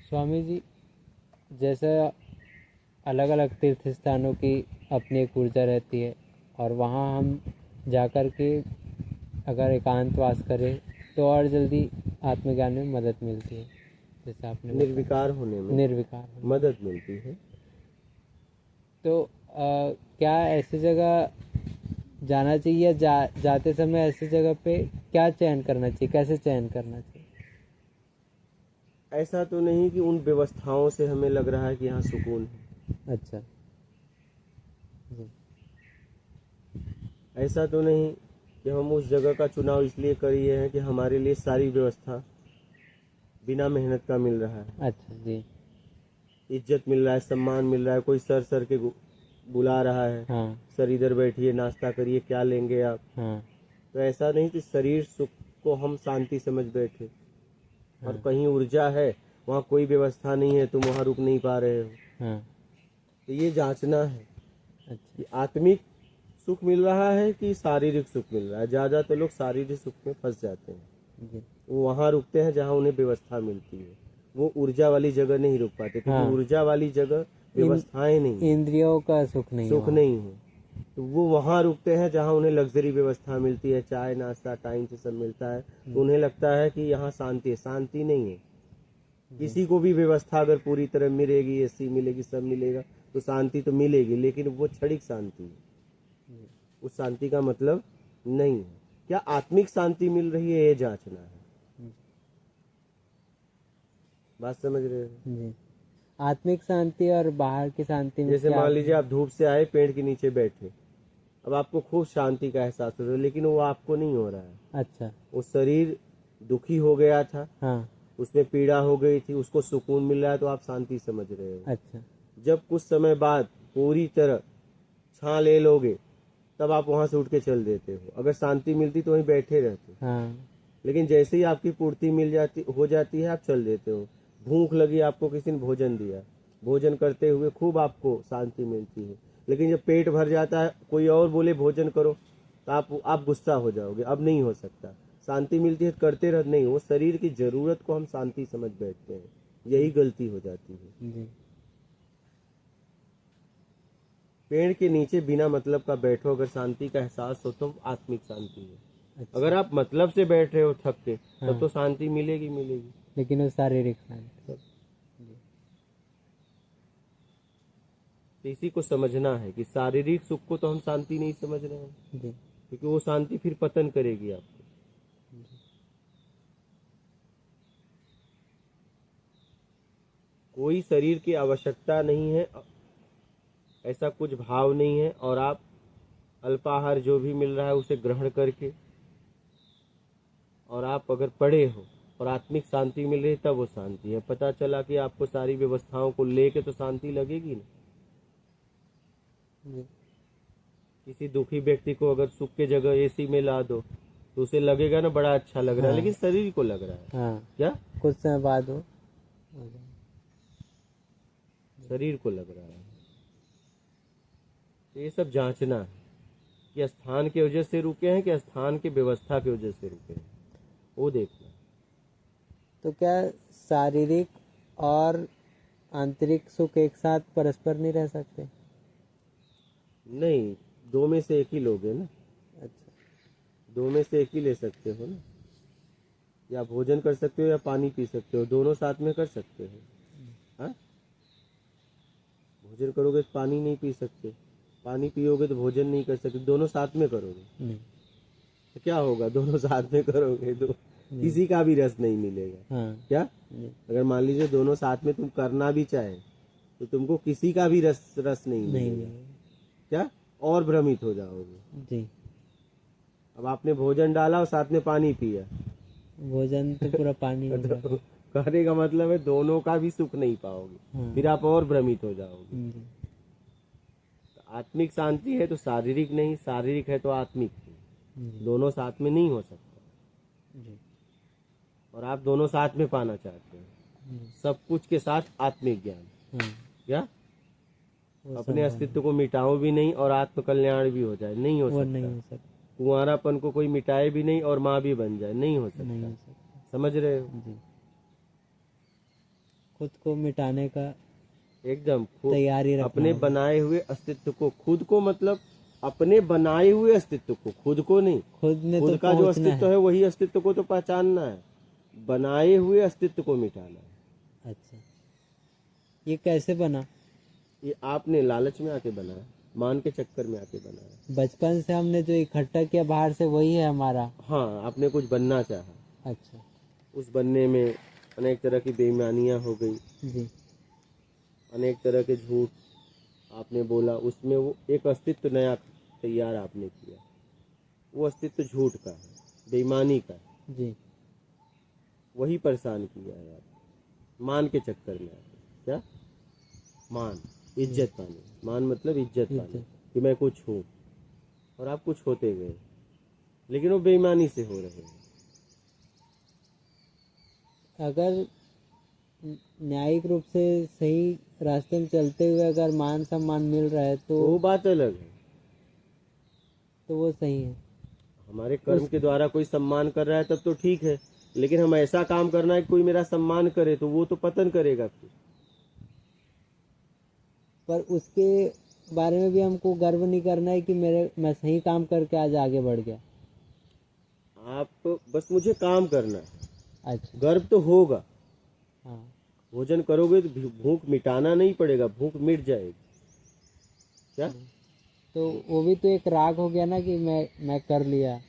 स्वामी जी, जैसे अलग अलग तीर्थ स्थानों की अपनी एक ऊर्जा रहती है और वहाँ हम जाकर के अगर एकांतवास करें तो और जल्दी आत्मज्ञान में मदद मिलती है, जैसे आपने बताया। निर्विकार होने में निर्विकार होने में। मदद मिलती है। तो क्या ऐसी जगह जाना चाहिए या जाते समय ऐसी जगह पे क्या चयन करना चाहिए, कैसे चयन करना चाहिए? ऐसा तो नहीं कि उन व्यवस्थाओं से हमें लग रहा है कि यहाँ सुकून है। अच्छा जी। ऐसा तो नहीं कि हम उस जगह का चुनाव इसलिए करिए हैं कि हमारे लिए सारी व्यवस्था बिना मेहनत का मिल रहा है। अच्छा जी। इज्जत मिल रहा है, सम्मान मिल रहा है, कोई सर के बुला रहा है, हाँ सर इधर बैठिए, नाश्ता करिए, क्या लेंगे आप। हाँ तो ऐसा नहीं कि शरीर सुख को हम शांति समझ बैठे और हाँ कहीं ऊर्जा है, वहाँ कोई व्यवस्था नहीं है, तुम वहाँ रुक नहीं पा रहे हो। हाँ। तो ये जांचना है अच्छा कि आत्मिक सुख मिल रहा है कि शारीरिक सुख मिल रहा है। ज्यादातर लोग शारीरिक सुख में फंस जाते हैं, जी। वो वहाँ रुकते हैं जहाँ उन्हें व्यवस्था मिलती है। वो ऊर्जा वाली जगह नहीं रुक पाते क्योंकि हाँ, ऊर्जा वाली जगह व्यवस्थाएं नहीं है, इंद्रियों का सुख नहीं है सुख वहाँ। नहीं है। तो वो वहाँ रुकते हैं जहाँ उन्हें लग्जरी व्यवस्था मिलती है, चाय नाश्ता टाइम से सब मिलता है, तो उन्हें लगता है कि यहाँ शांति है। शांति नहीं है। किसी को भी व्यवस्था अगर पूरी तरह मिलेगी, एसी मिलेगी, सब मिलेगा, तो शांति तो मिलेगी, लेकिन वो क्षणिक शांति है। उस शांति का मतलब नहीं है। क्या आत्मिक शांति मिल रही है, ये जांचना है। बात समझ रहे हो? जी। आत्मिक शांति और बाहर की शांति में जैसे क्या? मान लीजिए आप धूप से आए, पेड़ के नीचे बैठे, अब आपको खूब शांति का एहसास हो रहा है, लेकिन वो आपको नहीं हो रहा है। अच्छा। वो शरीर दुखी हो गया था, हाँ। उसमें पीड़ा हो गई थी, उसको सुकून मिल रहा है, तो आप शांति समझ रहे हो। अच्छा। जब कुछ समय बाद पूरी तरह छां ले लोगे, तब आप वहां से उठ के चल देते हो। अगर शांति मिलती तो वहीं बैठे रहते, हाँ। लेकिन जैसे ही आपकी पूर्ति मिल जाती हो जाती है, आप चल देते हो। भूख लगी, आपको किसी ने भोजन दिया, भोजन करते हुए खूब आपको शांति मिलती है, लेकिन जब पेट भर जाता है, कोई और बोले भोजन करो, तो आप गुस्सा हो जाओगे, अब नहीं हो सकता। शांति मिलती है करते रह, नहीं, वो शरीर की जरूरत को हम शांति समझ बैठते हैं, यही गलती हो जाती है। जी। पेड़ के नीचे बिना मतलब का बैठो, अगर शांति का एहसास हो तो आत्मिक शांति है। अच्छा। अगर आप मतलब से बैठ रहे हो थक के, हाँ। तब तो शांति मिलेगी मिलेगी। लेकिन वो शारीरिक शांति। तो इसी को समझना है कि शारीरिक सुख को तो हम शांति नहीं समझ रहे हैं, जी। क्योंकि वो शांति फिर पतन करेगी आपको। कोई शरीर की आवश्यकता नहीं है, ऐसा कुछ भाव नहीं है, और आप अल्पाहार जो भी मिल रहा है उसे ग्रहण करके, और आप अगर पड़े हो और आत्मिक शांति मिल रही, तब वो शांति है। पता चला कि आपको सारी व्यवस्थाओं को लेके तो शांति लगेगी ना। जी। किसी दुखी व्यक्ति को अगर सुख के जगह एसी में ला दो, तो उसे लगेगा ना बड़ा अच्छा लग रहा है, हाँ। लेकिन शरीर को लग रहा है हाँ। क्या? कुछ समय बाद हो शरीर को लग रहा है। तो ये सब जांचना है कि स्थान की वजह से रुके हैं कि स्थान की व्यवस्था की वजह से रुके हैं, वो देखना। तो क्या शारीरिक और आंतरिक सुख एक साथ परस्पर नहीं रह सकते? नहीं, दो में से एक ही लोगे ना। अच्छा। दो में से एक ही ले सकते हो ना। या भोजन कर सकते हो या पानी पी सकते हो, दोनों साथ में कर सकते हो। हाँ, भोजन करोगे तो पानी नहीं पी सकते, पानी पियोगे तो भोजन नहीं कर सकते, दोनों साथ में करोगे नहीं। तो क्या होगा? दोनों साथ में करोगे तो किसी का भी रस नहीं मिलेगा। हाँ। क्या? जी। अगर मान लीजिए दोनों साथ में तुम करना भी चाहे, तो तुमको किसी का भी रस नहीं मिलेगा। क्या? और भ्रमित हो जाओगे। जी। अब आपने भोजन डाला और साथ में पानी पिया, भोजन तो पूरा पानी हो गया। तो कहने का मतलब है दोनों का भी सुख नहीं पाओगे। हाँ। फिर आप और भ्रमित हो जाओगे। जी। तो आत्मिक शांति है तो शारीरिक नहीं, शारीरिक है तो आत्मिक नहीं, जी। दोनों साथ में नहीं हो सकता। जी। और आप दोनों साथ में पाना चाहते हैं, सब कुछ के साथ आत्मिक ज्ञान। हाँ। क्या? वो अपने संभव अस्तित्व को मिटाओ भी नहीं और आत्म कल्याण भी हो जाए, नहीं हो वो नहीं सकता। हो सकता। कुंवारापन को कोई मिटाए भी नहीं और माँ भी बन जाए, नहीं हो नहीं सकता। हो सकता। समझ रहे हो? जी। खुद को मिटाने का एकदम तैयारी रखना अपने होगा। बनाए हुए अस्तित्व को, खुद को मतलब अपने बनाए हुए अस्तित्व को, खुद को नहीं। खुद ने खुद तो का जो पहुंचना अस्तित्व है। है वही अस्तित्व को तो पहचानना है, बनाए हुए अस्तित्व को मिटाना है। अच्छा, ये कैसे बना? ये आपने लालच में आके बनाया, मान के चक्कर में आके बनाया। बचपन से हमने जो इकट्ठा किया बाहर से वही है हमारा। हाँ, आपने कुछ बनना चाहा, अच्छा उस बनने में अनेक तरह की बेईमानियां हो गई, जी। अनेक तरह के झूठ आपने बोला, उसमें वो एक अस्तित्व नया तैयार आपने किया। वो अस्तित्व झूठ का है, बेईमानी का है, जी वही परेशान किया है आप, मान के चक्कर में आके। क्या मान? इज्जत पानी। मान मतलब इज्जत पानी कि मैं कुछ हूँ, और आप कुछ होते गए, लेकिन वो बेईमानी से हो रहे हैं। अगर न्यायिक रूप से सही रास्ते में चलते हुए अगर मान सम्मान मिल रहा है तो वो बात अलग है। तो वो सही है। हमारे कर्म के द्वारा कोई सम्मान कर रहा है तब तो ठीक है, लेकिन हम ऐसा काम करना है कि कोई मेरा सम्मान करे तो वो तो पतन करेगा फिर। पर उसके बारे में भी हमको गर्व नहीं करना है कि मैं सही काम करके आज आगे बढ़ गया। आप बस मुझे काम करना है, अच्छा गर्व तो होगा। हाँ, भोजन करोगे तो भूख मिटाना नहीं पड़ेगा, भूख मिट जाएगी। क्या? तो वो भी तो एक राग हो गया ना कि मैं कर लिया,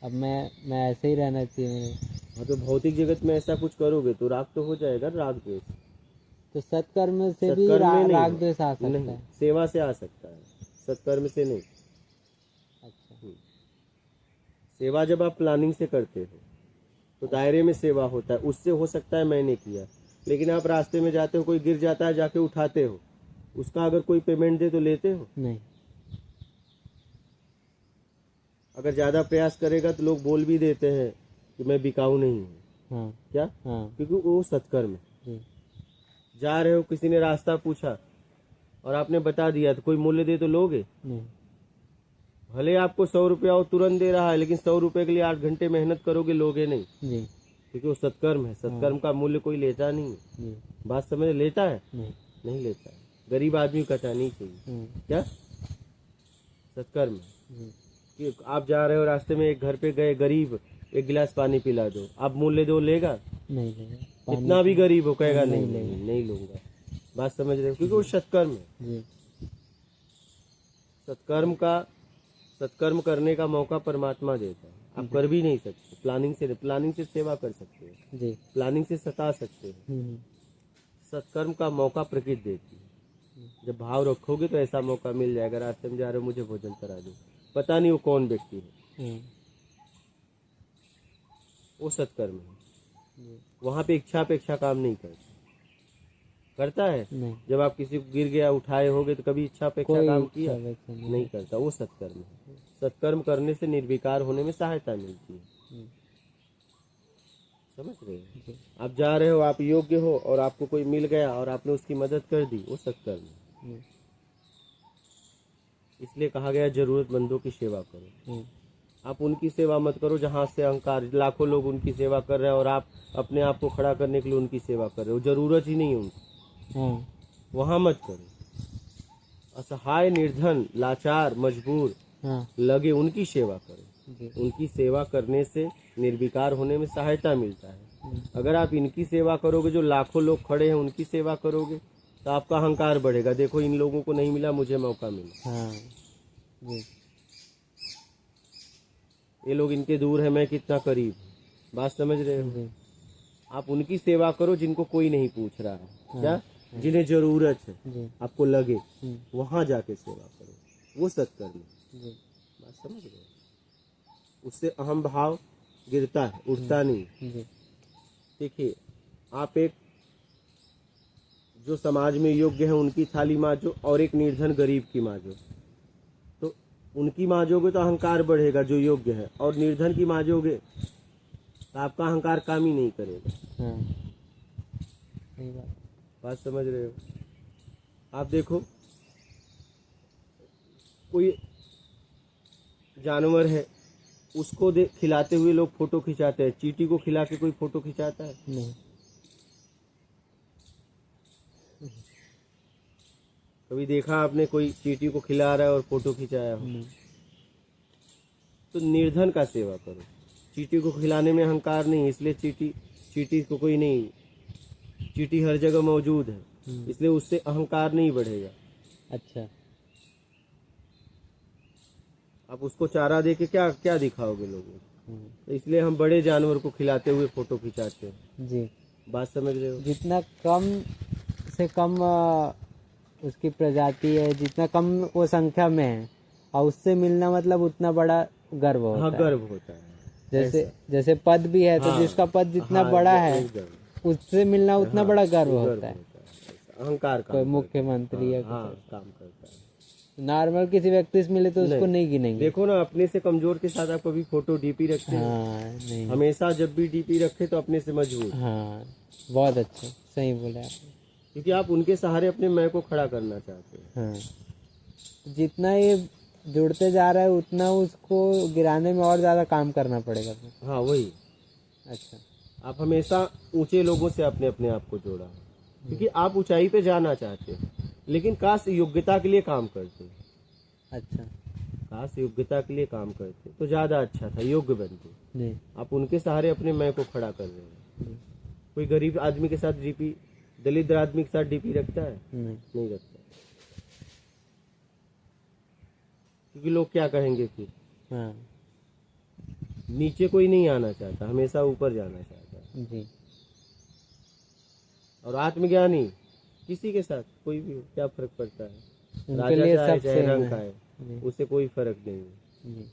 अब मैं ऐसे ही रहना चाहिए मुझे। हाँ, तो भौतिक जगत में ऐसा कुछ करोगे तो राग तो हो जाएगा, राग द्वेष। तो सत्कर्म से भी सत्कर्म में नहीं राग हो- द्वेष आ सकता नहीं, है। सेवा से आ सकता है, सत्कर्म से नहीं। अच्छा सेवा जब आप प्लानिंग से करते हो तो दायरे में सेवा होता है, उससे हो सकता है मैंने किया। लेकिन आप रास्ते में जाते हो, कोई गिर जाता है, जाके उठाते हो, उसका अगर कोई पेमेंट दे तो लेते हो? नहीं। अगर ज्यादा प्रयास करेगा तो लोग बोल भी देते हैं कि मैं बिकाऊ नहीं हूँ। हाँ क्या? हाँ क्योंकि वो सत्कर्म है। जी जा रहे हो, किसी ने रास्ता पूछा और आपने बता दिया, तो कोई मूल्य दे तो लोगे? नहीं। भले आपको 100 रुपया वो तुरंत दे रहा है, लेकिन 100 रुपए के लिए 8 घंटे मेहनत करोगे, लोगे नहीं, जी क्योंकि वो सत्कर्म है। सत्कर्म का मूल्य कोई लेता नहीं है। जी बात समझ? लेता है? नहीं। नहीं लेता है। गरीब आदमी कटा नहीं चाहिए। क्या? सत्कर्म है। जी कि आप जा रहे हो, रास्ते में एक घर पे गए, गरीब, एक गिलास पानी पिला दो, आप मूल्य दो, लेगा? नहीं लेगा। कितना भी गरीब हो कहेगा नहीं नहीं, लेगा। नहीं लूंगा। बात समझ रहे हो? क्योंकि वो सत्कर्म है। जी सत्कर्म करने का मौका परमात्मा देता है। आप कर भी नहीं सकते। प्लानिंग से सेवा कर सकते हो, जी प्लानिंग से सता सकते हो। सत्कर्म का मौका प्रकृति देती है। जब भाव रखोगे तो ऐसा मौका मिल जाएगा। रास्ते में जा रहे हो, मुझे भोजन करा दो, पता नहीं वो कौन व्यक्ति है, वो सत्कर्म है। वहां पे इच्छा अपेक्षा काम नहीं करता है। नहीं। जब आप किसी को गिर गया उठाए होगे तो कभी इच्छा अपेक्षा कोई काम इच्छा किया? अपेक्षा नहीं करता, वो सत्कर्म है। सत्कर्म करने से निर्विकार होने में सहायता मिलती है। समझ रहे हो? जी आप जा रहे हो, आप योग्य हो और आपको कोई मिल गया और आपने उसकी मदद कर दी, वो सत्कर्म है। इसलिए कहा गया जरूरतमंदों की सेवा करो। आप उनकी सेवा मत करो जहां से अहंकार, लाखों लोग उनकी सेवा कर रहे हैं और आप अपने आप को खड़ा करने के लिए उनकी सेवा कर रहे हो, जरूरत ही नहीं उनकी, वहां मत करो। असहाय, निर्धन, लाचार, मजबूर लगे, उनकी सेवा करो। उनकी सेवा करने से निर्विकार होने में सहायता मिलता है। अगर आप इनकी सेवा करोगे, जो लाखों लोग खड़े हैं उनकी सेवा करोगे, तो आपका अहंकार बढ़ेगा। देखो, इन लोगों को नहीं मिला, मुझे मौका मिला। ये लोग इनके दूर है, मैं कितना करीब हूँ। बात समझ रहे हो? आप उनकी सेवा करो जिनको कोई नहीं पूछ रहा है। क्या? जिन्हें जरूरत है, आपको लगे, वहां जाके सेवा करो, वो सत्कर्म है। बात समझ रहे हो? उससे अहम भाव गिरता है, उठता नहीं। देखिए, आप एक जो समाज में योग्य है उनकी थाली मांजो और एक निर्धन गरीब की मांजो, तो उनकी मांजोगे तो अहंकार बढ़ेगा जो योग्य है, और निर्धन की मांजोगे तो आपका अहंकार काम ही नहीं करेगा। बात समझ रहे हो? आप देखो, कोई जानवर है, उसको खिलाते हुए लोग फोटो खिंचाते हैं। चींटी को खिला के कोई फोटो खिंचाता है? नहीं। कभी देखा आपने कोई चींटी को खिला रहा है और फोटो खिंचाया हो? नहीं। तो निर्धन का सेवा करो। चींटी को खिलाने में अहंकार नहीं, इसलिए चींटी को कोई नहीं, चींटी हर जगह मौजूद है, इसलिए उससे अहंकार नहीं बढ़ेगा। अच्छा। आप उसको चारा दे के क्या क्या दिखाओगे लोगों को? तो इसलिए हम बड़े जानवर को खिलाते हुए फोटो खिंचाते हैं। जी। बात समझ रहे हो? जितना कम से कम उसकी प्रजाति है, जितना कम वो संख्या में है, और उससे मिलना मतलब उतना बड़ा गर्व होता हाँ, है। गर्व होता है। जैसे पद भी है, तो हाँ, जिसका पद जितना हाँ, बड़ा है, एक गर्व। उससे मिलना उतना हाँ, बड़ा गर्व गर्व होता है। अहंकार कोई मुख्यमंत्री है, हाँ, काम करता है। नॉर्मल किसी व्यक्ति से मिले तो उसको नहीं गिनेंगे। देखो ना, अपने से कमजोर के साथ आप कभी फोटो डीपी रखते हैं? हाँ, नहीं। हमेशा जब भी डीपी रखे तो अपने से मजबूत। हाँ, बहुत अच्छा, सही बोला आपने। क्योंकि आप उनके सहारे अपने मैं को खड़ा करना चाहते हैं। हाँ, जितना ये जुड़ते जा रहा है उतना उसको गिराने में और ज्यादा काम करना पड़ेगा। हाँ, वही। अच्छा। आप हमेशा ऊंचे लोगों से अपने आप को जोड़ा, क्योंकि आप ऊंचाई पे जाना चाहते हैं, लेकिन काश योग्यता के लिए काम करते। अच्छा। काश योग्यता के लिए काम करते तो ज्यादा अच्छा था, योग्य बनते। नहीं। आप उनके सहारे अपने मैं को खड़ा कर रहे हैं। कोई गरीब आदमी के साथ डीपी, दलित आदमी के साथ डीपी रखता है? नहीं रखता, क्योंकि लोग क्या कहेंगे फिर। हाँ। नीचे कोई नहीं आना चाहता, हमेशा ऊपर जाना चाहता है। जी। और आत्मज्ञानी किसी के साथ कोई भी हो, क्या फर्क पड़ता है? उनके राजा लिए चाहे सब सेम रंग है। का है, जी। उससे कोई फर्क नहीं है। जी।